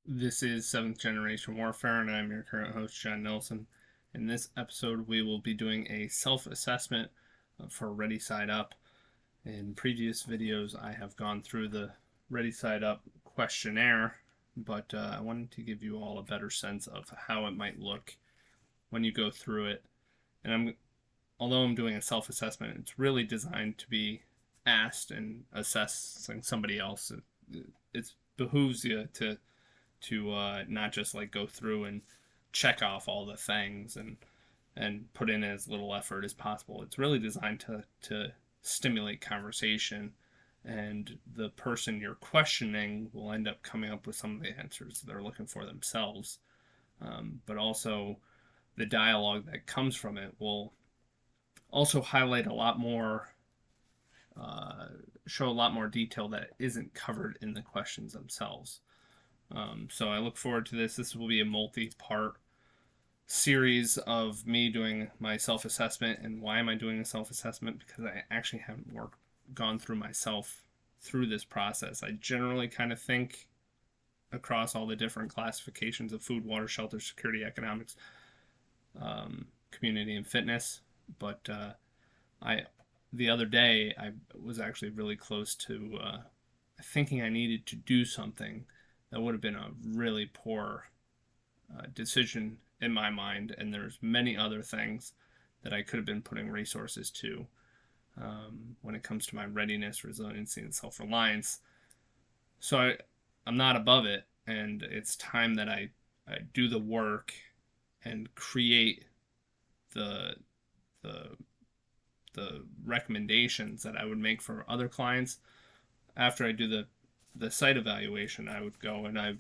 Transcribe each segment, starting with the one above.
This is Seventh Generation Warfare, and I'm your current host, John Nelson. In this episode, we will be doing a self assessment for ReadySide Up. In previous videos, I have gone through the ReadySide Up questionnaire, but I wanted to give you all a better sense of how it might look when you go through it. And although I'm doing a self assessment, it's really designed to be asked and assessing somebody else. It behooves you to not just like go through and check off all the things and put in as little effort as possible. It's really designed to stimulate conversation, and the person you're questioning will end up coming up with some of the answers they're looking for themselves. But also, the dialogue that comes from it will also highlight a lot more, uh, show a lot more detail that isn't covered in the questions themselves. So I look forward to this. This will be a multi-part series of me doing my self-assessment. And why am I doing a self-assessment? Because I actually haven't gone through myself through this process. I generally kind of think across all the different classifications of food, water, shelter, security, economics, community, and fitness. But I the other day I was actually really close to thinking I needed to do something that would have been a really poor decision in my mind, and there's many other things that I could have been putting resources to when it comes to my readiness, resiliency, and self-reliance. So I'm not above it, and it's time that I do the work and create the the the recommendations that I would make for other clients. After I do the site evaluation, I would go and I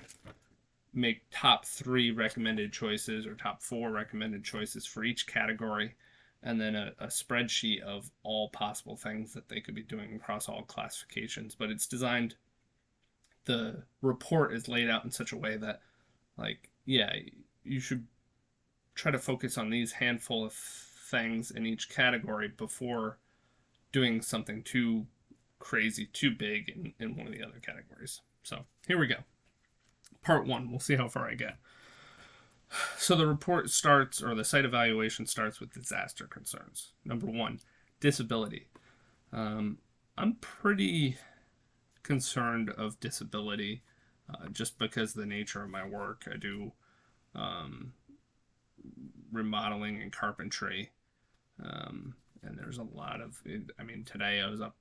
make top 3 recommended choices or top 4 recommended choices for each category, and then a spreadsheet of all possible things that they could be doing across all classifications. But it's designed, the report is laid out in such a way that, like, yeah, you should try to focus on these handful of things in each category before doing something too crazy, too big in one of the other categories. So here we go. Part 1, we'll see how far I get. So the report starts, or the site evaluation starts with disaster concerns. Number 1, disability. I'm pretty concerned of disability just because of the nature of my work. I do um, remodeling and carpentry, and there's a lot of, I mean, today I was up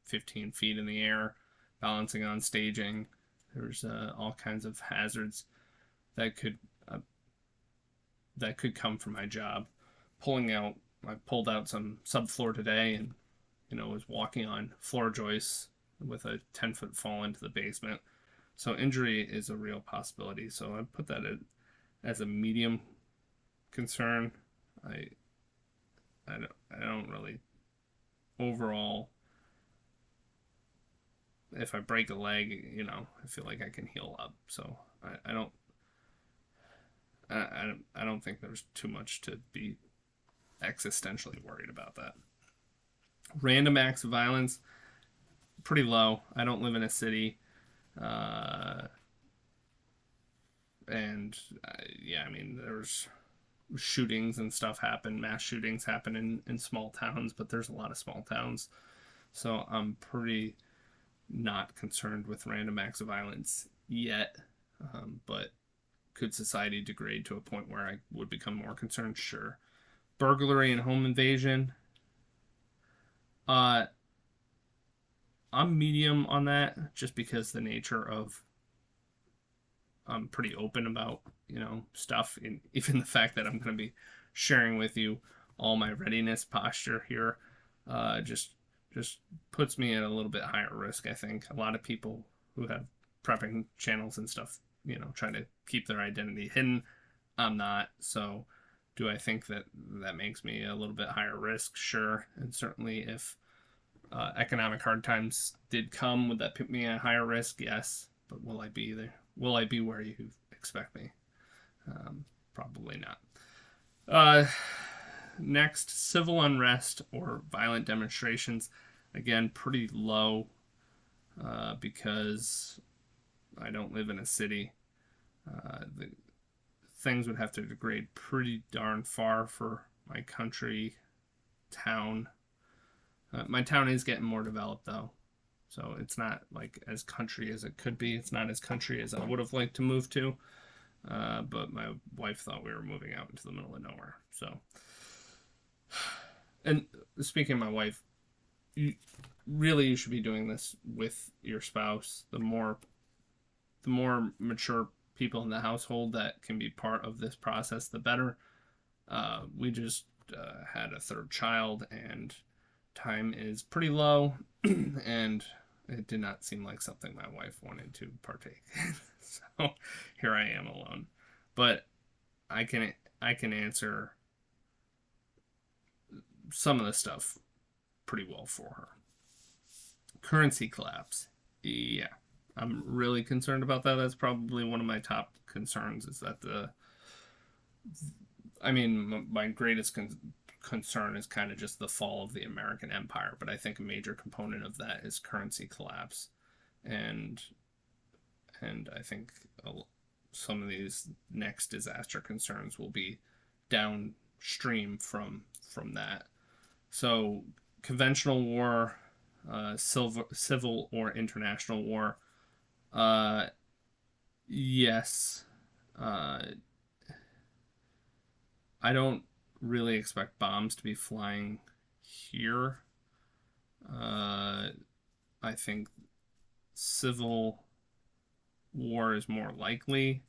15 feet in the air balancing on staging. There's all kinds of hazards that could uh, that could come from my job. I pulled out some subfloor today, and was walking on floor joists with a 10-foot fall into the basement. So injury is a real possibility. So I put that as a medium concern. I I don't really overall. If I break a leg, I feel like I can heal up. So I don't I don't think there's too much to be existentially worried about that. Random acts of violence, pretty low. I don't live in a city, uh, and yeah, I mean there's shootings and stuff happen. Mass shootings happen in small towns, but there's a lot of small towns, so I'm pretty not concerned with random acts of violence yet. But could society degrade to a point where I would become more concerned? Sure. Burglary and home invasion. Uh, I'm medium on that, just because the nature of, I'm pretty open about stuff, and even the fact that I'm going to be sharing with you all my readiness posture here, just puts me at a little bit higher risk. I think a lot of people who have prepping channels and stuff, trying to keep their identity hidden. I'm not. So do I think that makes me a little bit higher risk? Sure. And certainly if economic hard times did come, would that put me at higher risk? Yes. But will I be there? Will I be where you expect me? Probably not. Next, civil unrest or violent demonstrations. Again, pretty low because I don't live in a city. The things would have to degrade pretty darn far for my country town. My town is getting more developed though, so it's not like as country as it could be. It's not as country as I would have liked to move to, but my wife thought we were moving out into the middle of nowhere. So, and speaking of my wife, you should be doing this with your spouse. The more mature people in the household that can be part of this process, the better. We just had a third child, and time is pretty low, and it did not seem like something my wife wanted to partake. So here I am alone. But I can answer some of the stuff pretty well for her. Currency collapse. Yeah. I'm really concerned about that. That's probably one of my top concerns, is that my greatest concern is kind of just the fall of the American empire, but I think a major component of that is currency collapse. And I think some of these next disaster concerns will be downstream from that. So conventional war, civil or international war. Yes. I don't really expect bombs to be flying here. I think civil war is more likely.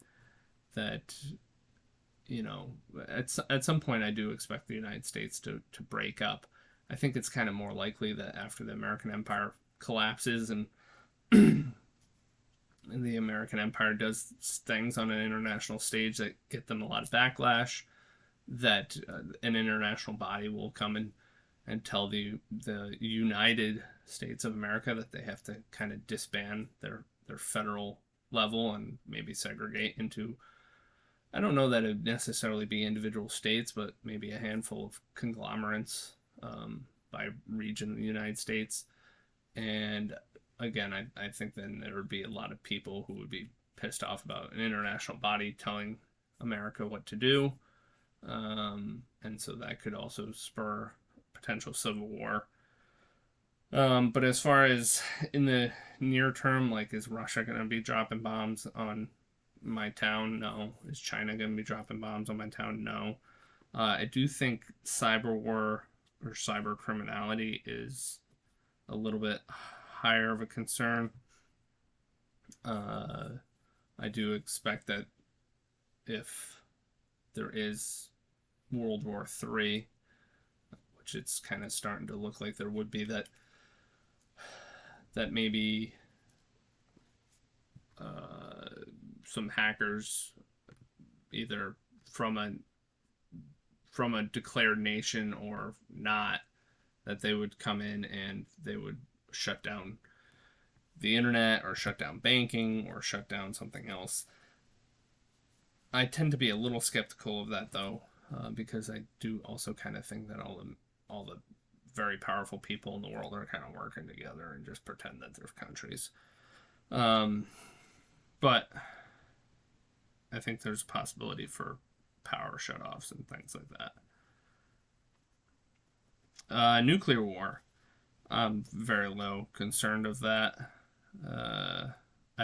That, at some point I do expect the United States to break up. I think it's kind of more likely that after the American empire collapses and the American empire does things on an international stage that get them a lot of backlash, that an international body will come and tell the United States of America that they have to kind of disband their federal level and maybe segregate into, I don't know that it would necessarily be individual states, but maybe a handful of conglomerates by region of the United States. And again, I think then there would be a lot of people who would be pissed off about an international body telling America what to do. And so that could also spur potential civil war. But as far as in the near term, like, is Russia going to be dropping bombs on my town? No. Is China going to be dropping bombs on my town? No. I do think cyber war or cyber criminality is a little bit higher of a concern. I do expect that if there is World War III, which it's kind of starting to look like there would be, that maybe some hackers, either from a declared nation or not, that they would come in and they would shut down the internet or shut down banking or shut down something else. I tend to be a little skeptical of that, though, because I do also kind of think that all the very powerful people in the world are kind of working together and just pretend that they're countries. But I think there's a possibility for power shutoffs and things like that. Nuclear war. I'm very low concerned of that. I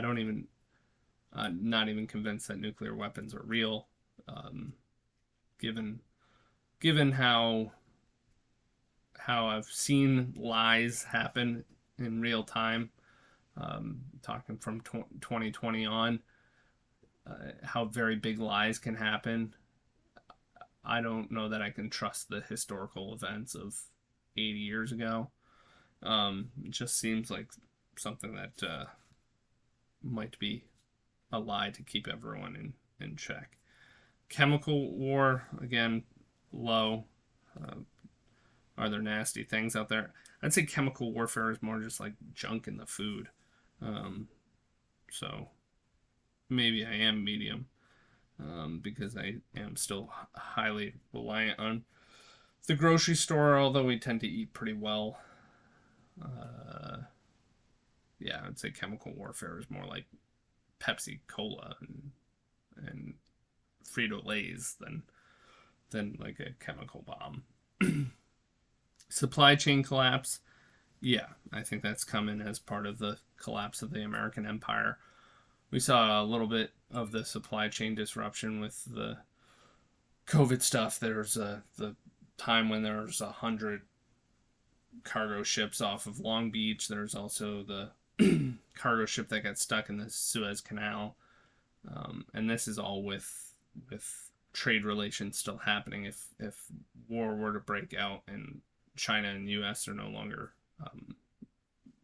don't even, not even convinced that nuclear weapons are real. Given how I've seen lies happen in real time, talking from 2020 on, how very big lies can happen. I don't know that I can trust the historical events of 80 years ago. It just seems like something that might be a lie to keep everyone in check. Chemical war, again, low. Are there nasty things out there? I'd say chemical warfare is more just like junk in the food. So maybe I am medium, because I am still highly reliant on the grocery store, although we tend to eat pretty well. Yeah, I'd say chemical warfare is more like Pepsi Cola and Frito-Lays than like a chemical bomb. Supply chain collapse. Yeah, I think that's coming as part of the collapse of the American empire. We saw a little bit of the supply chain disruption with the COVID stuff. There's the time when there was 100 cargo ships off of Long Beach. There's also the cargo ship that got stuck in the Suez Canal, and this is all with trade relations still happening. If war were to break out and China and U.S. are no longer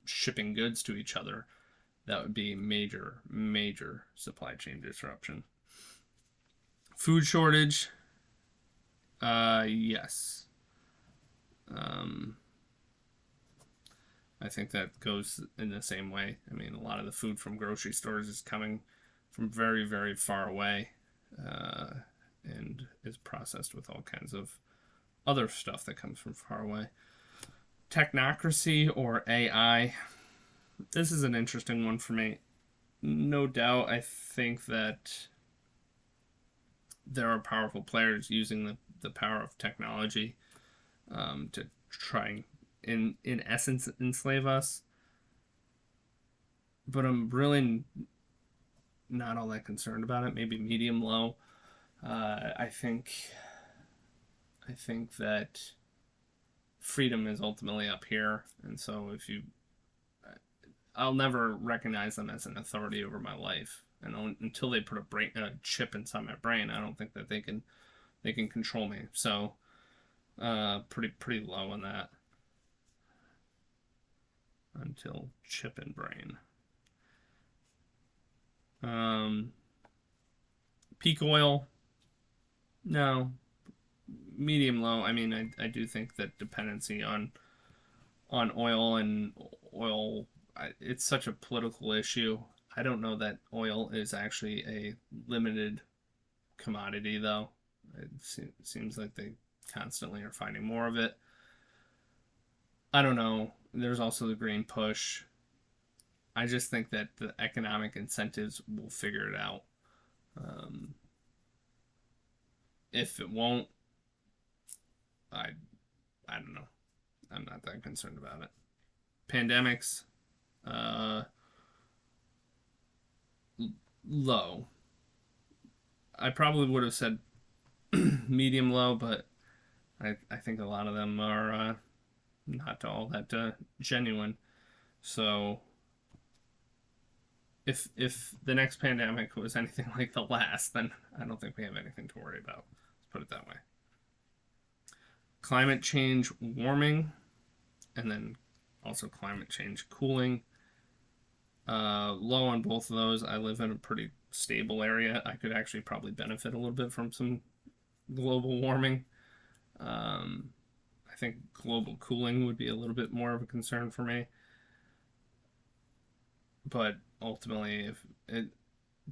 shipping goods to each other, that would be major supply chain disruption. Food shortage. Yes. I think that goes in the same way. I mean, a lot of the food from grocery stores is coming from very far away, and is processed with all kinds of other stuff that comes from far away. Technocracy or AI. This is an interesting one for me. No doubt, I think that there are powerful players using the power of technology to try and, in essence, enslave us. But I'm really not all that concerned about it. Maybe medium low. I think that freedom is ultimately up here, and so I'll never recognize them as an authority over my life, and until they put a chip inside my brain, I don't think that they can control me. So, pretty low on that. Until chip and brain. Peak oil. No. Medium low. I mean, I do think that dependency on oil and oil, it's such a political issue. I don't know that oil is actually a limited commodity, though. It seems like they constantly are finding more of it. I don't know. There's also the green push. I just think that the economic incentives will figure it out. If it won't, I don't know. I'm not that concerned about it. Pandemics, low. I probably would have said medium low, but I think a lot of them are not all that genuine. So if the next pandemic was anything like the last, then I don't think we have anything to worry about. Let's put it that way. Climate change warming, and then also climate change cooling. Low on both of those. I live in a pretty stable area. I could actually probably benefit a little bit from some global warming. I think global cooling would be a little bit more of a concern for me. But ultimately,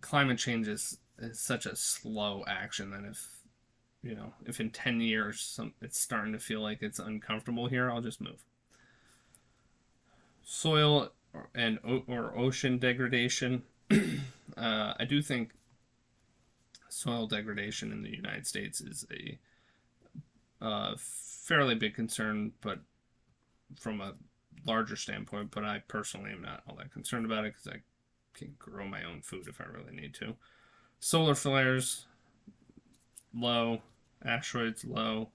climate change is such a slow action that if in 10 years it's starting to feel like it's uncomfortable here, I'll just move. Soil or ocean degradation. I do think soil degradation in the United States is a fairly big concern, but from a larger standpoint. But I personally am not all that concerned about it because I can grow my own food if I really need to. Solar flares, low. Asteroids, low.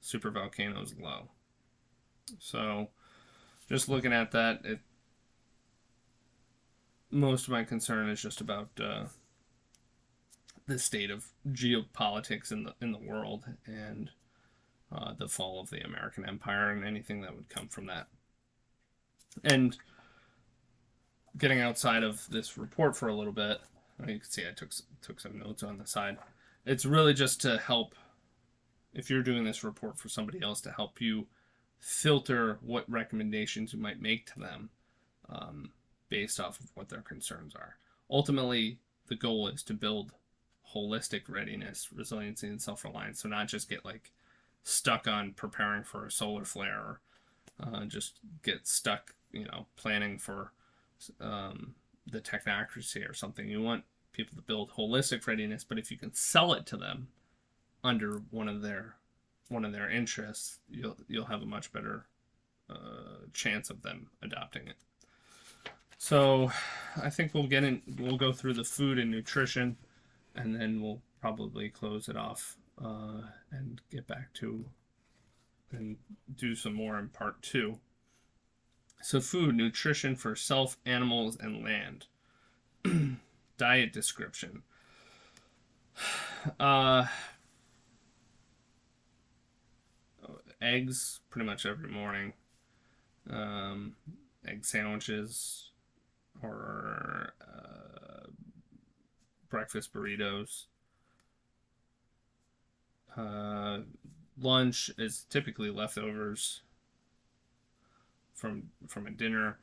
Supervolcanoes, low. So just looking at that, most of my concern is just about the state of geopolitics in the world and the fall of the American empire and anything that would come from that. And getting outside of this report for a little bit, you can see I took some notes on the side. It's really just to help, if you're doing this report for somebody else, to help you filter what recommendations you might make to them based off of what their concerns are. Ultimately, the goal is to build holistic readiness, resiliency, and self-reliance. So not just get stuck on preparing for a solar flare, or just get stuck, planning for the technocracy or something. You want people to build holistic readiness, but if you can sell it to them under one of their interests, you'll have a much better chance of them adopting it. So I think we'll go through the food and nutrition, and then we'll probably close it off and get back to and do some more in part 2. So food, nutrition for self, animals, and land. Diet description. Eggs pretty much every morning. Egg sandwiches or breakfast burritos. Lunch is typically leftovers from a dinner,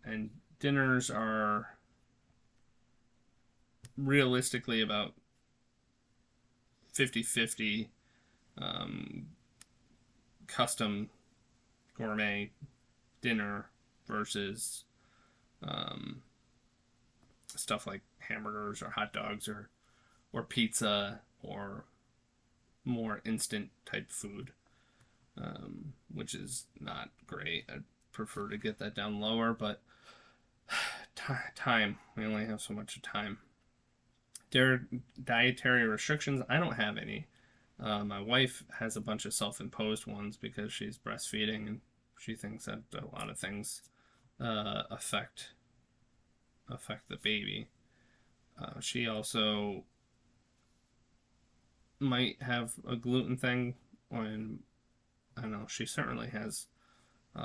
and dinners are realistically about 50-50 custom gourmet dinner versus stuff like hamburgers or hot dogs or pizza or more instant type food, which is not great. I'd prefer to get that down lower, but time. We only have so much time. Dietary restrictions. I don't have any. My wife has a bunch of self-imposed ones because she's breastfeeding and she thinks that a lot of things affect the baby. She also might have a gluten thing, and I don't know, she certainly has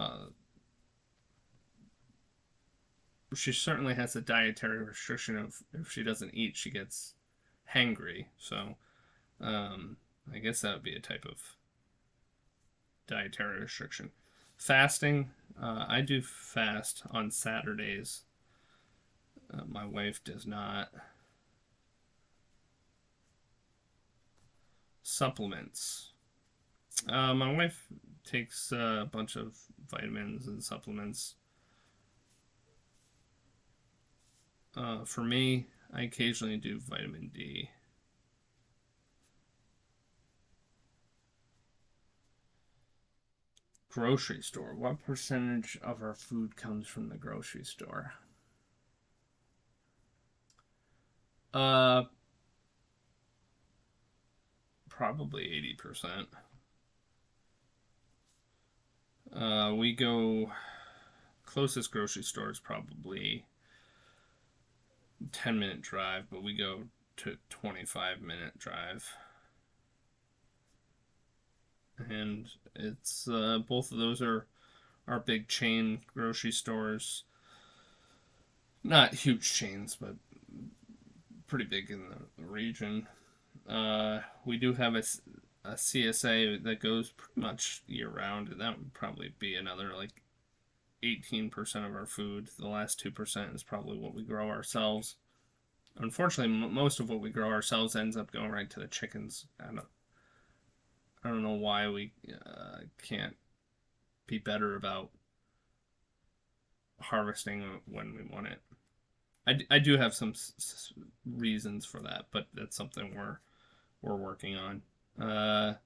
a dietary restriction of if she doesn't eat, she gets hangry. So I guess that would be a type of dietary restriction. Fasting. I do fast on Saturdays. My wife does not. Supplements. My wife takes a bunch of vitamins and supplements. For me, I occasionally do vitamin D. Grocery store. What percentage of our food comes from the grocery store? Probably 80%. We go, closest grocery store is probably 10-minute drive, but we go to 25-minute drive. And it's both of those are big chain grocery stores. Not huge chains, but pretty big in the region. We do have a CSA that goes pretty much year round, and that would probably be another like 18% of our food. The last 2% is probably what we grow ourselves. Unfortunately, most of what we grow ourselves ends up going right to the chickens. I don't know why we can't be better about harvesting when we want it. I do have some reasons for that, but that's something we're working on. The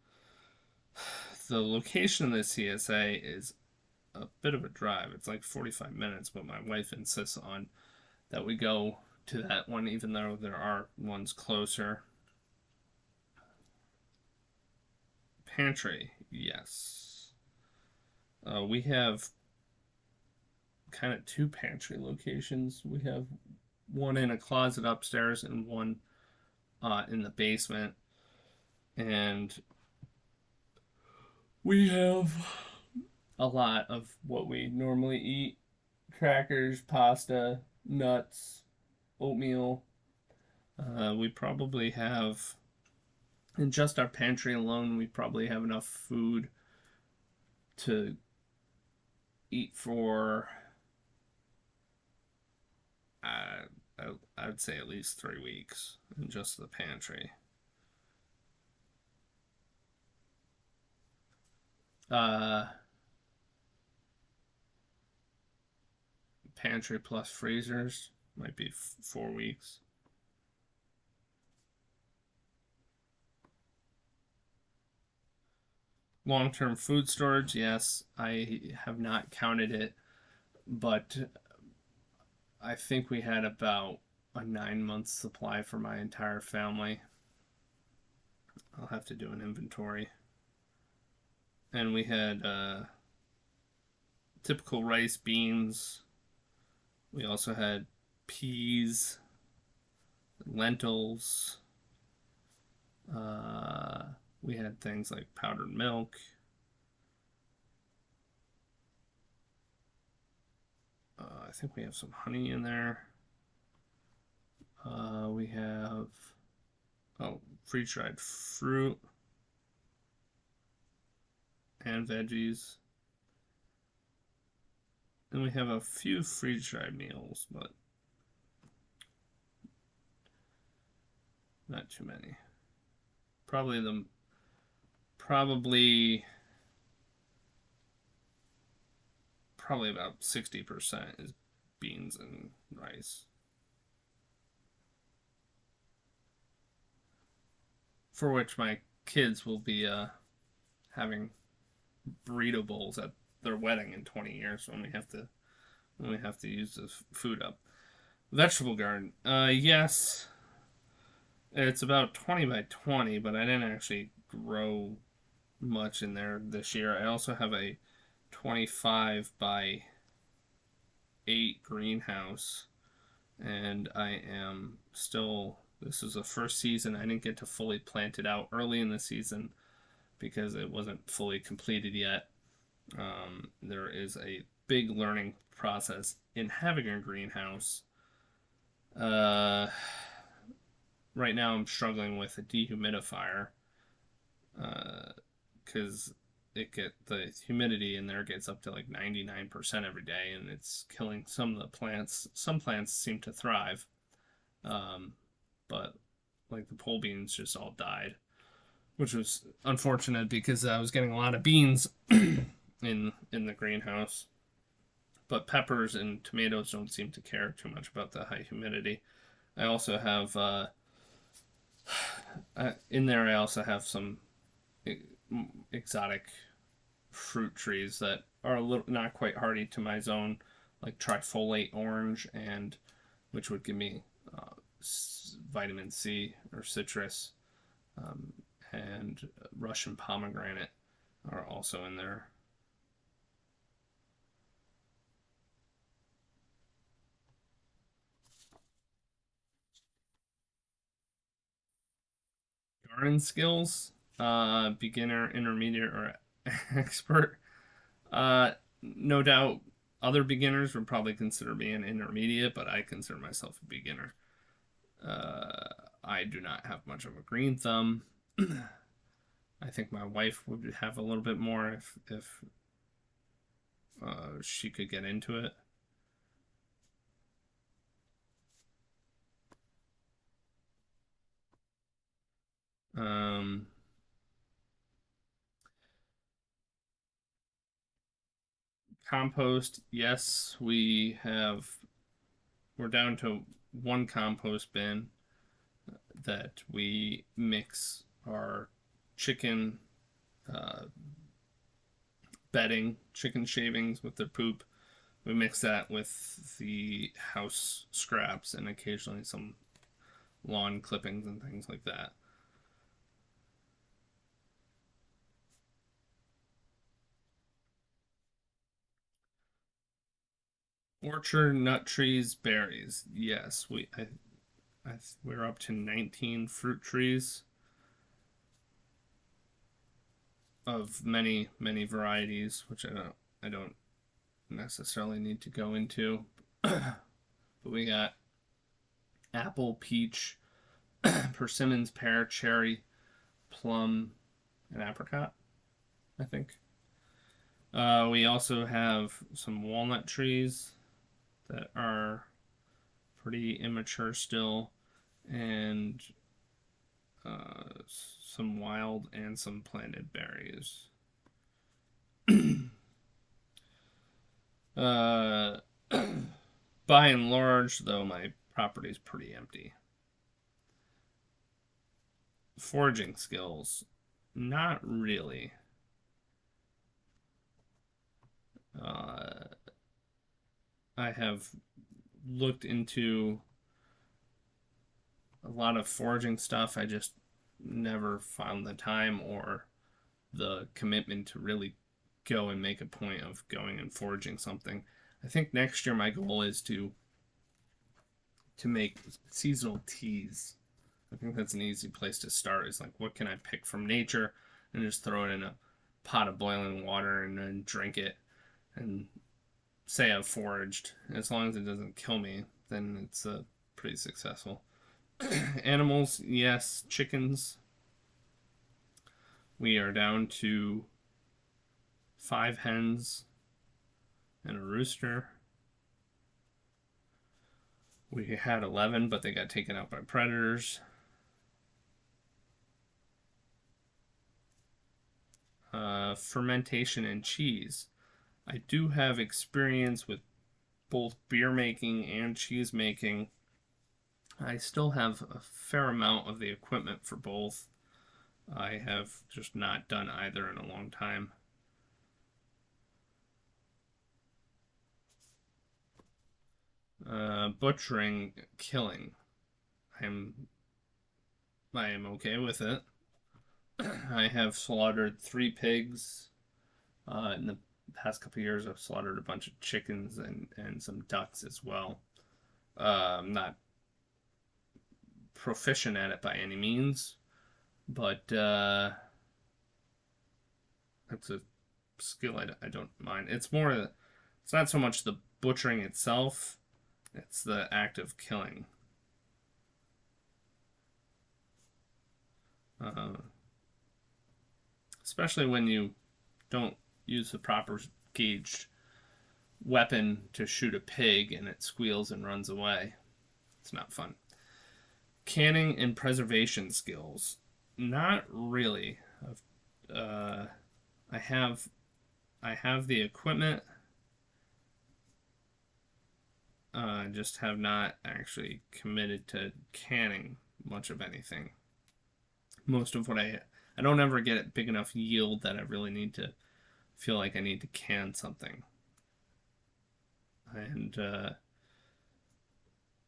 location of the CSA is a bit of a drive. It's like 45 minutes, but my wife insists on that we go to that one, even though there are ones closer. Pantry, yes. We have kind of 2 pantry locations. We have one in a closet upstairs and one in the basement. And we have a lot of what we normally eat: crackers, pasta, nuts, oatmeal. We probably have, in just our pantry alone, we probably have enough food to eat for, I would say, at least 3 weeks in just the pantry. Pantry plus freezers might be 4 weeks. Long-term food storage, yes. I have not counted it, but I think we had about a 9 month supply for my entire family. I'll have to do an inventory. And we had typical rice, beans. We also had peas, lentils. Uh, we had things like powdered milk. I think we have some honey in there. We have freeze dried fruit and veggies. And we have a few freeze dried meals, but not too many. Probably probably about 60% is beans and rice. For which my kids will be having burrito bowls at their wedding in 20 years when we have to use this food up. Vegetable garden. Yes, it's about 20 by 20, but I didn't actually grow much in there this year. I also have a 25 by 8 greenhouse, and I am still. This is the first season I didn't get to fully plant it out early in the season because it wasn't fully completed yet. There is a big learning process in having a greenhouse. Uh, right now, I'm struggling with a dehumidifier because the humidity in there gets up to like 99% every day, and it's killing some of the plants. Some plants seem to thrive, but like the pole beans just all died, which was unfortunate because I was getting a lot of beans in the greenhouse. But peppers and tomatoes don't seem to care too much about the high humidity. I also have in there. I also have some exotic fruit trees that are a little not quite hardy to my zone, like trifoliate orange, and which would give me vitamin C or citrus, um, and Russian pomegranate are also in there. Garden skills, beginner, intermediate, or expert. No doubt other beginners would probably consider me an intermediate, but I consider myself a beginner. I do not have much of a green thumb. I think my wife would have a little bit more if she could get into it. Um, Compost, yes, we're down to one compost bin that we mix our chicken uh, bedding, chicken shavings with their poop. We mix that with the house scraps and occasionally some lawn clippings and things like that. Orchard, nut trees, berries. Yes, we're up to 19 fruit trees of many varieties, which I don't necessarily need to go into. But we got apple, peach, persimmons, pear, cherry, plum, and apricot, I think. We also have some walnut trees that are pretty immature still, and some wild and some planted berries. uh, by and large, though, my property is pretty empty. Foraging skills, not really. Uh, I have looked into a lot of foraging stuff. I just never found the time or the commitment to really go and make a point of going and foraging something. I think next year my goal is to make seasonal teas. I think that's an easy place to start. Is like, what can I pick from nature and just throw it in a pot of boiling water and then drink it and say I've foraged. As long as it doesn't kill me, then it's pretty successful. Animals, yes. Chickens, we are down to 5 hens and a rooster. We had 11, but they got taken out by predators. Fermentation and cheese. I do have experience with both beer making and cheese making. I still have a fair amount of the equipment for both. I have just not done either in a long time. Butchering, killing. I am okay with it. I have slaughtered 3 pigs. In the past couple of years, I've slaughtered a bunch of chickens and some ducks as well. I'm not proficient at it by any means, but it's a skill I don't mind. It's not so much the butchering itself, it's the act of killing. Uh, Especially when you don't use the proper gauged weapon to shoot a pig and it squeals and runs away. It's not fun. Canning and preservation skills. Not really. Uh, I have the equipment. Just have not actually committed to canning much of anything. Most of what I don't ever get big enough yield that I really need to feel like I need to can something. And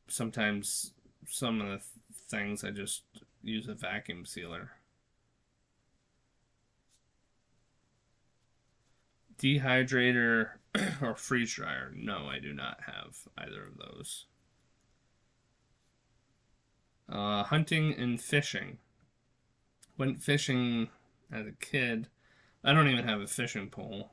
sometimes some of the things I just use a vacuum sealer. Dehydrator or freeze dryer. No, I do not have either of those. Hunting and fishing. Went fishing as a kid. I don't even have a fishing pole.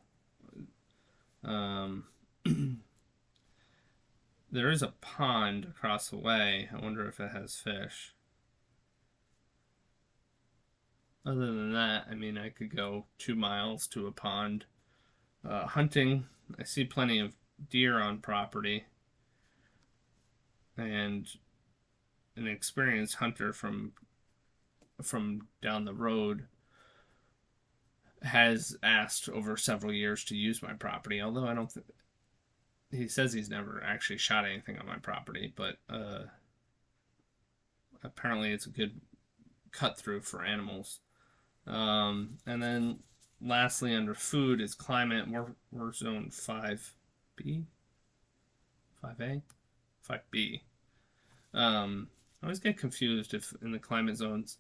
There is a pond across the way. I wonder if it has fish. Other than that, I mean, I could go 2 miles to a pond. Hunting, I see plenty of deer on property, and an experienced hunter from down the road has asked over several years to use my property. Although I don't, he says he's never actually shot anything on my property, but apparently it's a good cut through for animals. And then lastly, under food is climate. We're zone 5B, 5A, 5B. I always get confused if in the climate zones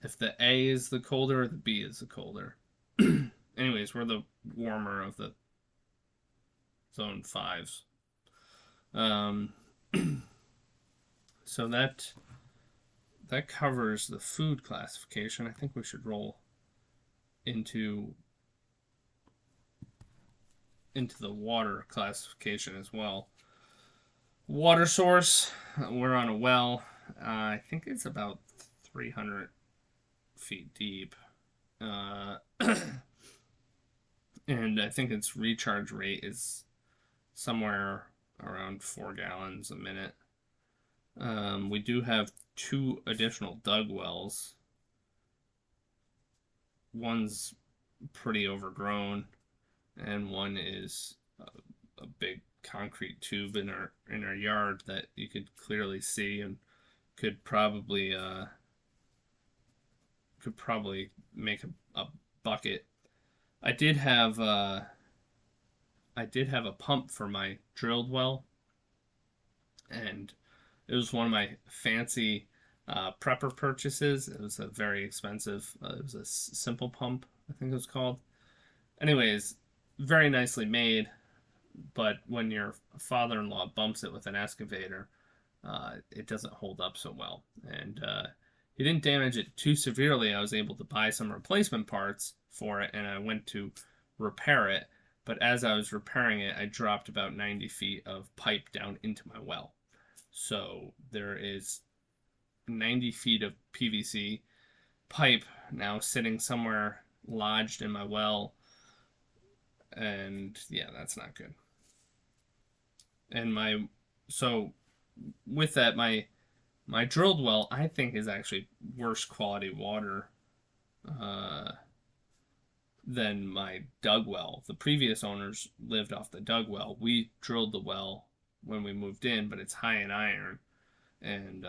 if the A is the colder or the B is the colder. Anyways, we're the warmer of the zone 5s. So that covers the food classification. I think we should roll into the water classification as well. Water source, we're on a well. I think it's about 300 feet deep. And I think its recharge rate is somewhere around 4 gallons a minute. We do have 2 additional dug wells. One's pretty overgrown, and one is a big concrete tube in our yard that you could clearly see and could probably make a bucket. I did have I did have a pump for my drilled well, and it was one of my fancy prepper purchases. It was a very expensive. It was a simple pump, I think it was called. Anyways, very nicely made. But when your father-in-law bumps it with an excavator, it doesn't hold up so well. And he didn't damage it too severely. I was able to buy some replacement parts for it, and I went to repair it. But as I was repairing it, I dropped about 90 feet of pipe down into my well. So there is 90 feet of PVC pipe now sitting somewhere lodged in my well. And yeah, that's not good. And so with that, my drilled well, I think, is actually worse quality water uh, than my dug well. The previous owners lived off the dug well. We drilled the well when we moved in, but it's high in iron and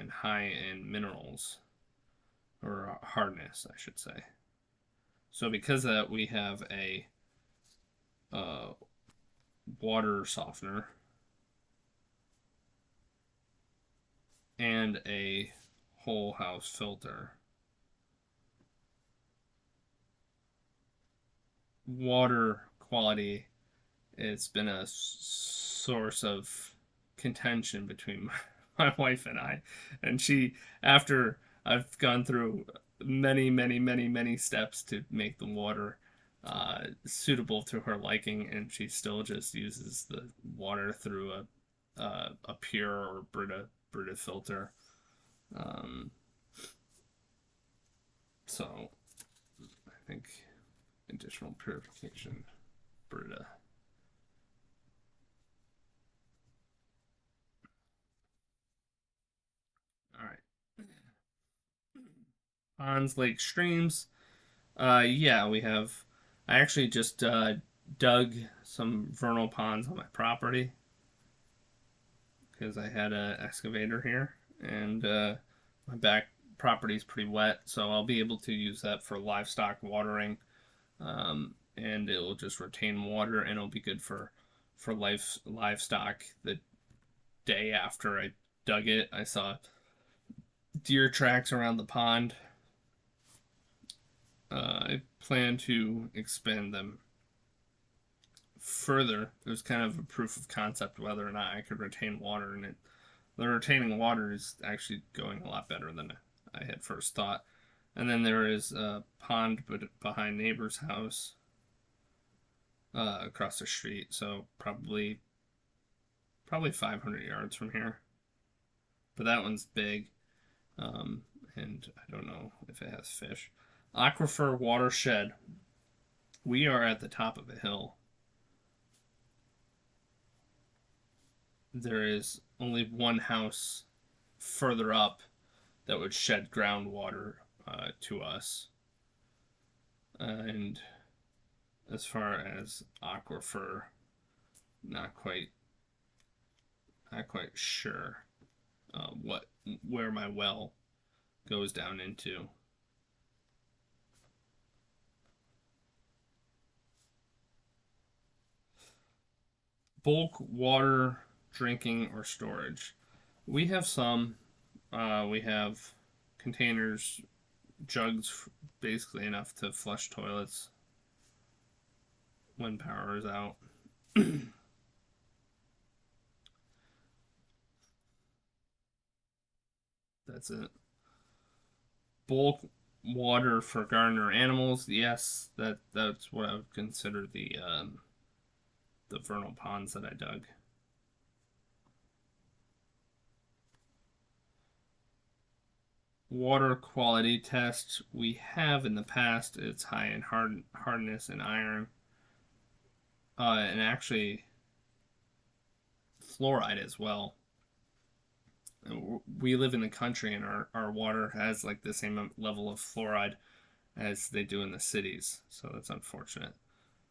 high in minerals, or hardness, I should say. So because of that, we have a uh, water softener and a whole house filter. Water quality, it's been a source of contention between my wife and I. And she, after I've gone through many steps to make the water suitable to her liking, and she still just uses the water through a pure or Brita filter. Um, so I think additional purification, Brita. All right. Ponds, lakes, streams. Yeah, we have. I actually just dug some vernal ponds on my property because I had an excavator here, and my back property is pretty wet, so I'll be able to use that for livestock watering, and it will just retain water, and it'll be good for livestock. The day after I dug it, I saw deer tracks around the pond. I plan to expand them further. It was kind of a proof of concept whether or not I could retain water, and the retaining water is actually going a lot better than I had first thought. And then there is a pond behind neighbor's house across the street, so probably 500 yards from here. But that one's big, um, and I don't know if it has fish. Aquifer watershed. We are at the top of a hill. There is only one house further up that would shed groundwater to us. And as far as aquifer, not quite sure where my well goes down into. Bulk water drinking or storage. We have some. We have containers, jugs, basically enough to flush toilets when power is out. That's it. Bulk water for garden or animals. Yes, that's what I would consider the vernal ponds that I dug. Water quality test we have in the past. It's high in hardness and iron, and actually fluoride as well. We live in the country, and our water has like the same level of fluoride as they do in the cities. So that's unfortunate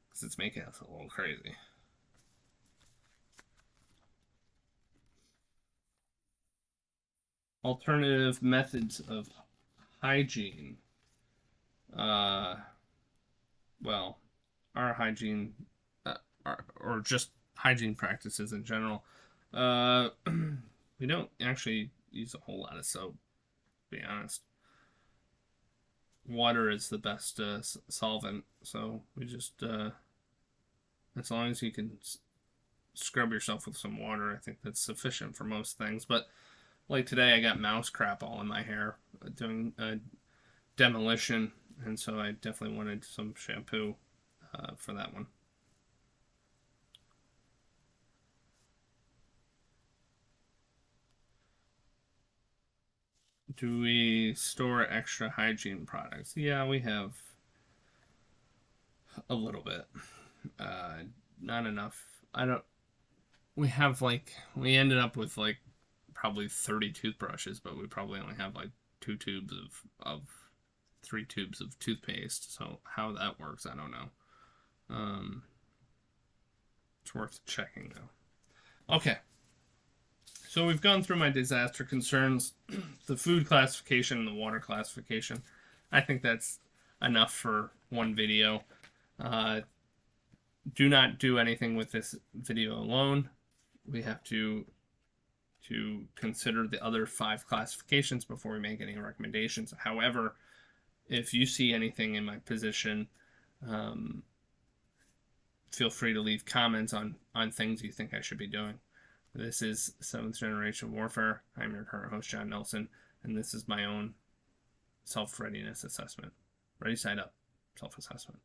because it's making us a little crazy. Alternative methods of hygiene. Uh, well, our hygiene, or just hygiene practices in general. Uh, we don't actually use a whole lot of soap, to be honest. Water is the best solvent, so we just as long as you can scrub yourself with some water, I think that's sufficient for most things. But like today, I got mouse crap all in my hair doing demolition, and so I definitely wanted some shampoo for that one. Do we store extra hygiene products? Yeah, we have a little bit. Uh, Not enough. I don't. We have we ended up with like probably 30 toothbrushes, but we probably only have like 2 tubes of 3 tubes of toothpaste. So how that works, I don't know. Um, it's worth checking though. Okay, so we've gone through my disaster concerns, the food classification, and the water classification. I think that's enough for one video. Uh, do not do anything with this video alone. We have to consider the other 5 classifications before we make any recommendations. However, if you see anything in my position, um, feel free to leave comments on things you think I should be doing. This is 7th Generation Warfare. I'm your current host, John Nelson, and this is my own self-readiness assessment. ReadySide Up self-assessment.